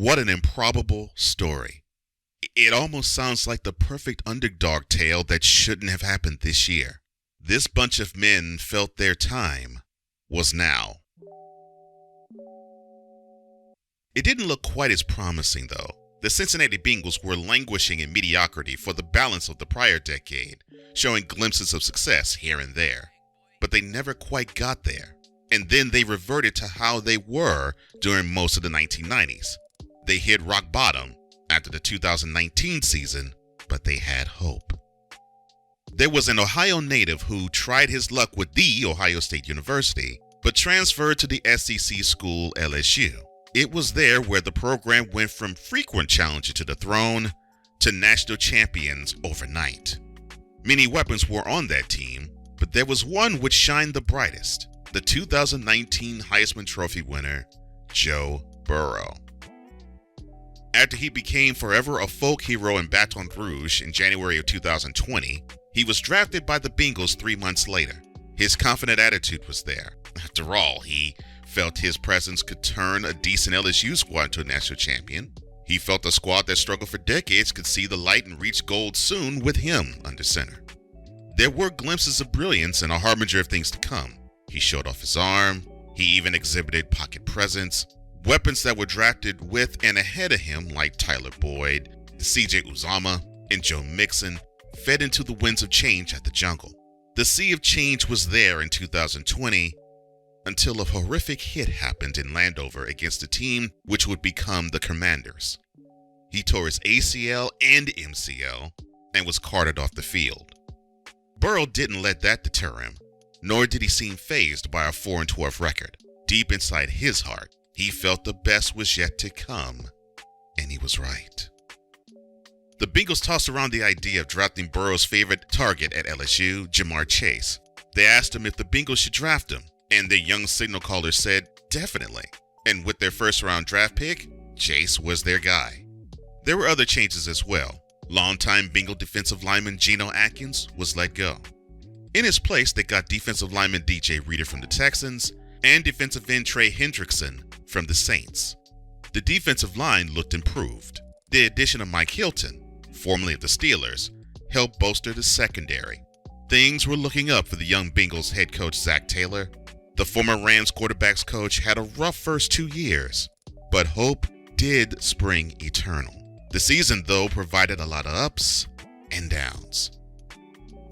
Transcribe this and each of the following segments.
What an improbable story. It almost sounds like the perfect underdog tale that shouldn't have happened this year. This bunch of men felt their time was now. It didn't look quite as promising, though. The Cincinnati Bengals were languishing in mediocrity for the balance of the prior decade, showing glimpses of success here and there. But they never quite got there. And then they reverted to how they were during most of the 1990s. They hit rock bottom after the 2019 season, but they had hope. There was an Ohio native who tried his luck with the Ohio State University, but transferred to the SEC school LSU. It was there where the program went from frequent challenger to the throne to national champions overnight. Many weapons were on that team, but there was one which shined the brightest, the 2019 Heisman Trophy winner, Joe Burrow. After he became forever a folk hero in Baton Rouge in January of 2020, he was drafted by the Bengals 3 months later. His confident attitude was there. After all, he felt his presence could turn a decent LSU squad into a national champion. He felt a squad that struggled for decades could see the light and reach gold soon with him under center. There were glimpses of brilliance and a harbinger of things to come. He showed off his arm. He even exhibited pocket presence. Weapons that were drafted with and ahead of him, like Tyler Boyd, C.J. Uzomah, and Joe Mixon, fed into the winds of change at the jungle. The sea of change was there in 2020 until a horrific hit happened in Landover against a team which would become the Commanders. He tore his ACL and MCL and was carted off the field. Burrow didn't let that deter him, nor did he seem fazed by a 4-12 record. Deep inside his heart, he felt the best was yet to come, and he was right. The Bengals tossed around the idea of drafting Burrow's favorite target at LSU, Jamar Chase. They asked him if the Bengals should draft him, and the young signal caller said, definitely. And with their first-round draft pick, Chase was their guy. There were other changes as well. Longtime Bengal defensive lineman Geno Atkins was let go. In his place, they got defensive lineman DJ Reader from the Texans and defensive end Trey Hendrickson from the Saints. The defensive line looked improved. The addition of Mike Hilton, formerly of the Steelers, helped bolster the secondary. Things were looking up for the young Bengals head coach Zac Taylor. The former Rams quarterbacks coach had a rough first 2 years, but hope did spring eternal. The season, though, provided a lot of ups and downs.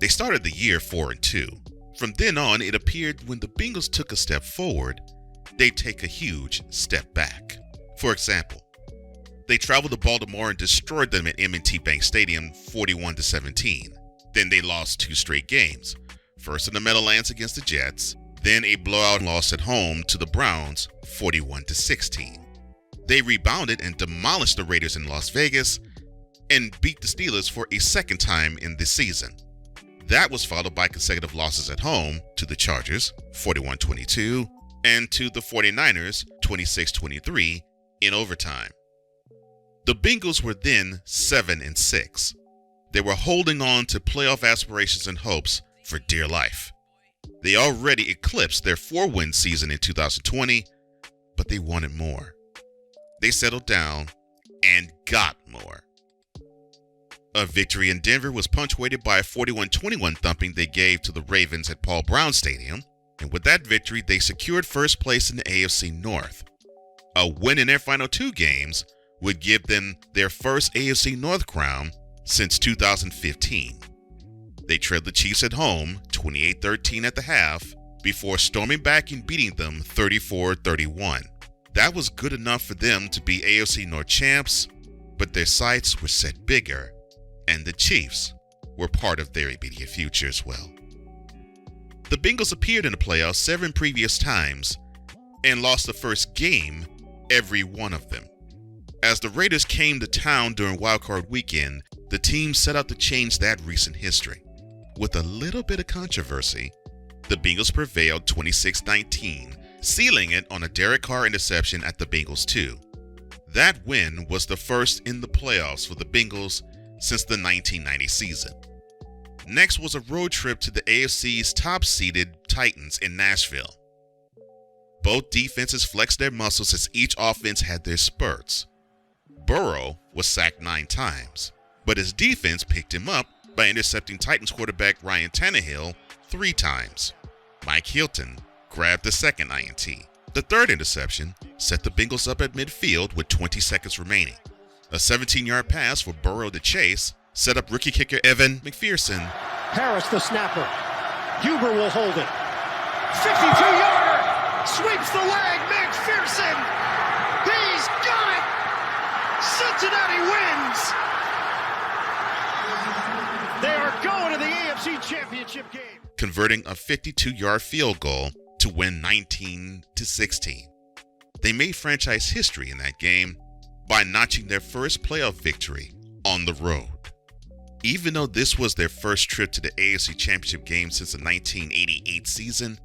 They started the year 4-2. From then on, it appeared when the Bengals took a step forward, they'd take a huge step back. For example, they traveled to Baltimore and destroyed them at M&T Bank Stadium 41-17. Then they lost 2 straight games, first in the Meadowlands against the Jets, then a blowout loss at home to the Browns 41-16. They rebounded and demolished the Raiders in Las Vegas and beat the Steelers for a second time in this season. That was followed by consecutive losses at home to the Chargers 41-22 and to the 49ers 26-23 in overtime. The Bengals were then 7-6. They were holding on to playoff aspirations and hopes for dear life. They already eclipsed their 4-win season in 2020, but they wanted more. They settled down and got more. A victory in Denver was punctuated by a 41-21 thumping they gave to the Ravens at Paul Brown Stadium, and with that victory, they secured first place in the AFC North. A win in their final 2 games would give them their first AFC North crown since 2015. They trailed the Chiefs at home 28-13 at the half before storming back and beating them 34-31. That was good enough for them to be AFC North champs, but their sights were set bigger, and the Chiefs were part of their immediate future as well. The Bengals appeared in the playoffs 7 previous times and lost the first game every one of them. As the Raiders came to town during wildcard weekend, the team set out to change that recent history. With a little bit of controversy, the Bengals prevailed 26-19, sealing it on a Derek Carr interception at the Bengals 2. That win was the first in the playoffs for the Bengals since the 1990 season. Next was a road trip to the AFC's top-seeded Titans in Nashville. Both defenses flexed their muscles as each offense had their spurts. Burrow was sacked 9 times, but his defense picked him up by intercepting Titans quarterback Ryan Tannehill 3 times. Mike Hilton grabbed the second INT. The third interception set the Bengals up at midfield with 20 seconds remaining. A 17-yard pass for Burrow to chase set up rookie kicker Evan McPherson. Harris the snapper. Huber will hold it. 52-yarder! Sweeps the leg, McPherson! He's got it! Cincinnati wins! They are going to the AFC Championship game. Converting a 52-yard field goal to win 19-16. They made franchise history in that game by notching their first playoff victory on the road. Even though this was their first trip to the AFC Championship game since the 1988 season,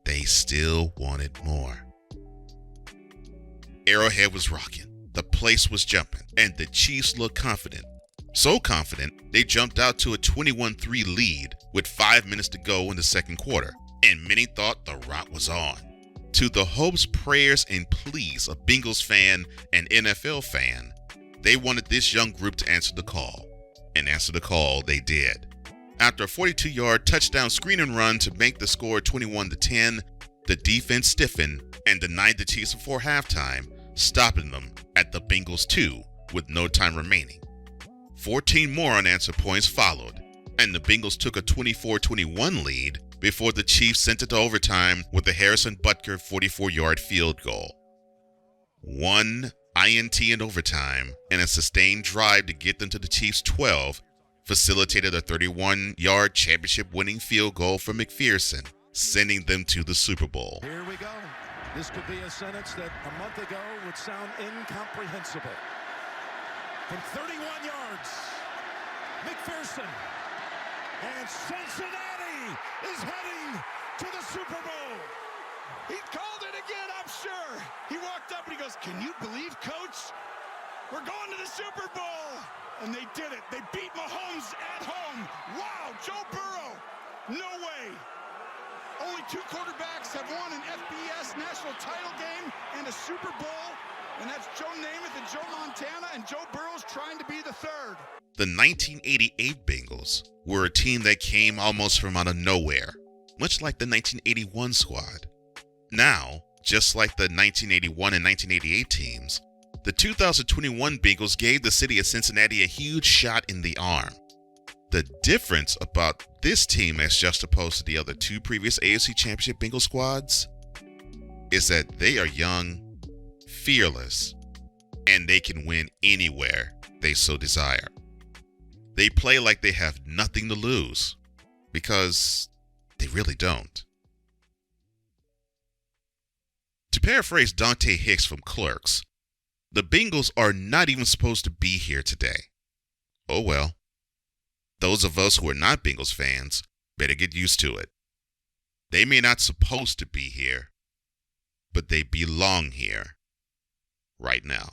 they still wanted more. Arrowhead was rocking, the place was jumping, and the Chiefs looked confident. So confident, they jumped out to a 21-3 lead with 5 minutes to go in the second quarter, and many thought the rout was on. To the hopes, prayers, and pleas of Bengals fan and NFL fan, they wanted this young group to answer the call. And answer the call they did. After a 42-yard touchdown screen and run to make the score 21-10, the defense stiffened and denied the Chiefs before halftime, stopping them at the Bengals 2 with no time remaining. 14 more unanswered points followed, and the Bengals took a 24-21 lead before the Chiefs sent it to overtime with a Harrison Butker 44-yard field goal. 1 INT in overtime and a sustained drive to get them to the Chiefs' 12 facilitated a 31-yard championship-winning field goal from McPherson, sending them to the Super Bowl. Here we go. This could be a sentence that a month ago would sound incomprehensible. From 31 yards, McPherson, and Cincinnati is heading to the Super Bowl. He called it again, I'm sure. He walked up and he goes, "Can you believe, Coach? We're going to the Super Bowl." And they did it. They beat Mahomes at home. Wow, Joe Burrow. No way. Only 2 quarterbacks have won an FBS national title game and a Super Bowl, and that's Joe Namath and Joe Montana, and Joe Burrow's trying to be the third. The 1988 Bengals were a team that came almost from out of nowhere, much like the 1981 squad. Now, just like the 1981 and 1988 teams, the 2021 Bengals gave the city of Cincinnati a huge shot in the arm. The difference about this team as juxtaposed to the other 2 previous AFC Championship Bengals squads is that they are young, fearless, and they can win anywhere they so desire. They play like they have nothing to lose, because they really don't. To paraphrase Dante Hicks from Clerks, the Bengals are not even supposed to be here today. Oh well. Those of us who are not Bengals fans better get used to it. They may not supposed to be here, but they belong here right now.